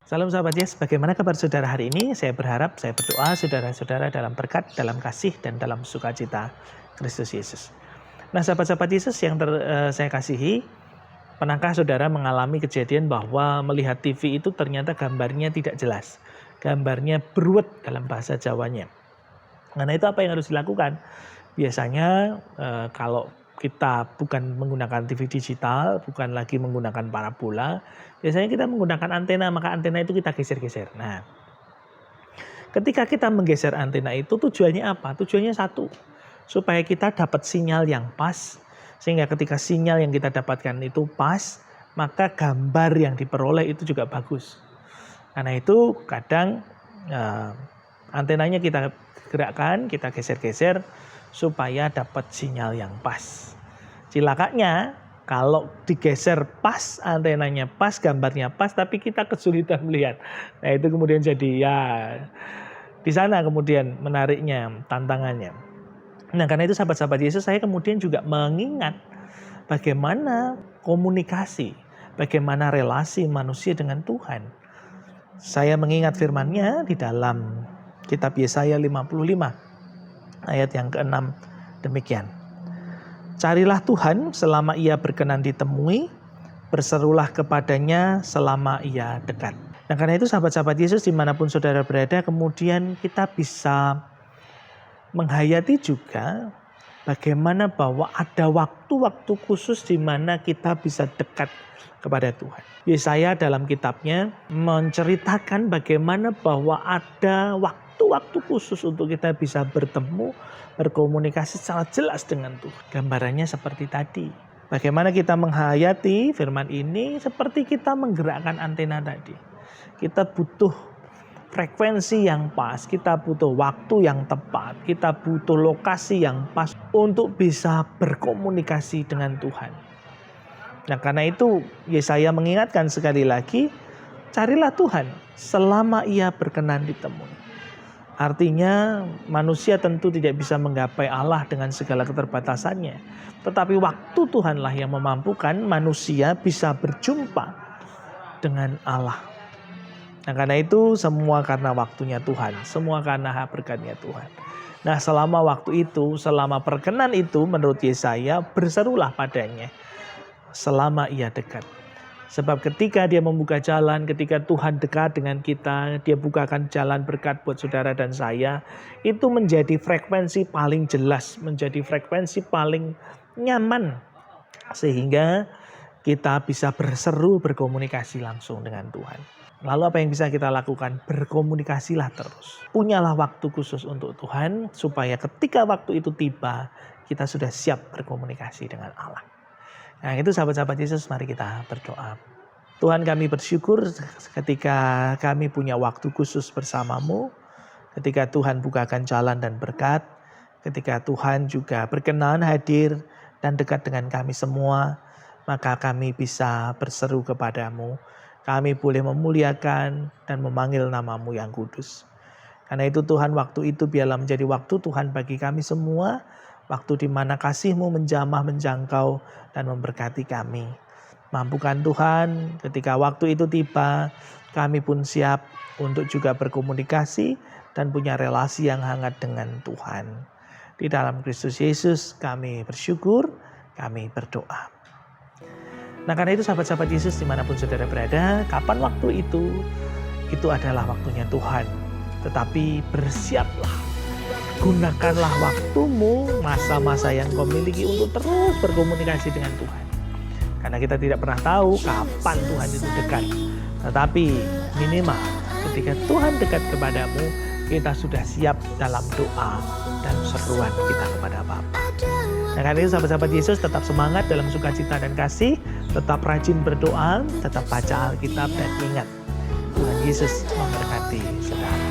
Salam sahabat Yes, bagaimana kabar saudara hari ini? Saya berharap, saya berdoa saudara-saudara dalam berkat, dalam kasih, dan dalam sukacita Kristus Yesus. Nah sahabat-sahabat Yesus yang saya kasihi, pernahkah saudara mengalami kejadian bahwa melihat TV itu ternyata gambarnya tidak jelas? Gambarnya beruwet dalam bahasa Jawanya. Karena itu apa yang harus dilakukan? Biasanya kalau kita bukan menggunakan TV digital, bukan lagi menggunakan parabola, biasanya kita menggunakan antena, maka antena itu kita geser-geser. Nah, ketika kita menggeser antena itu tujuannya apa? Tujuannya satu, supaya kita dapat sinyal yang pas, sehingga ketika sinyal yang kita dapatkan itu pas, maka gambar yang diperoleh itu juga bagus. Karena itu kadang antenanya kita gerakkan, kita geser-geser supaya dapat sinyal yang pas. Cilakanya kalau digeser pas, antenanya pas, gambarnya pas, tapi kita kesulitan melihat. Nah itu kemudian jadi di sana kemudian menariknya, tantangannya. Nah karena itu sahabat-sahabat Yesus, saya kemudian juga mengingat bagaimana komunikasi, bagaimana relasi manusia dengan Tuhan. Saya mengingat firman-Nya di dalam kitab Yesaya 55 ayat yang ke-6 demikian. Carilah Tuhan selama ia berkenan ditemui, berserulah kepadanya selama ia dekat. Nah karena itu sahabat-sahabat Yesus dimanapun saudara berada, kemudian kita bisa menghayati juga bagaimana bahwa ada waktu-waktu khusus di mana kita bisa dekat kepada Tuhan. Yesaya dalam kitabnya menceritakan bagaimana bahwa ada waktu-waktu khusus untuk kita bisa bertemu, berkomunikasi secara jelas dengan Tuhan. Gambarannya seperti tadi. Bagaimana kita menghayati firman ini seperti kita menggerakkan antena tadi. Kita butuh frekuensi yang pas, kita butuh waktu yang tepat, kita butuh lokasi yang pas untuk bisa berkomunikasi dengan Tuhan. Nah karena itu Yesaya mengingatkan sekali lagi, carilah Tuhan selama ia berkenan ditemui. Artinya manusia tentu tidak bisa menggapai Allah dengan segala keterbatasannya. Tetapi waktu Tuhanlah yang memampukan manusia bisa berjumpa dengan Allah. Nah karena itu semua karena waktunya Tuhan. Semua karena hak berkatnya Tuhan. Nah selama waktu itu, selama perkenan itu menurut Yesaya, berserulah padanya selama ia dekat. Sebab ketika dia membuka jalan, ketika Tuhan dekat dengan kita, dia bukakan jalan berkat buat saudara dan saya, itu menjadi frekuensi paling jelas, menjadi frekuensi paling nyaman. Sehingga kita bisa berseru, berkomunikasi langsung dengan Tuhan. Lalu apa yang bisa kita lakukan? Berkomunikasilah terus. Punyalah waktu khusus untuk Tuhan, supaya ketika waktu itu tiba, kita sudah siap berkomunikasi dengan Allah. Nah itu sahabat-sahabat Yesus, mari kita berdoa. Tuhan kami bersyukur ketika kami punya waktu khusus bersama-Mu. Ketika Tuhan bukakan jalan dan berkat. Ketika Tuhan juga berkenan hadir dan dekat dengan kami semua. Maka kami bisa berseru kepadamu. Kami boleh memuliakan dan memanggil nama-Mu yang kudus. Karena itu Tuhan, waktu itu biarlah menjadi waktu Tuhan bagi kami semua. Waktu di mana kasih-Mu menjamah, menjangkau, dan memberkati kami. Mampukan Tuhan ketika waktu itu tiba, kami pun siap untuk juga berkomunikasi dan punya relasi yang hangat dengan Tuhan. Di dalam Kristus Yesus kami bersyukur, kami berdoa. Nah karena itu sahabat-sahabat Yesus dimanapun saudara berada, kapan waktu itu adalah waktunya Tuhan. Tetapi bersiaplah. Gunakanlah waktumu, masa-masa yang kau miliki untuk terus berkomunikasi dengan Tuhan. Karena kita tidak pernah tahu kapan Tuhan itu dekat. Tetapi minimal ketika Tuhan dekat kepadamu, kita sudah siap dalam doa dan seruan kita kepada Bapa. Nah karena itu sahabat-sahabat Yesus, tetap semangat dalam sukacita dan kasih. Tetap rajin berdoa, tetap baca Alkitab dan ingat, Tuhan Yesus memberkati saudara.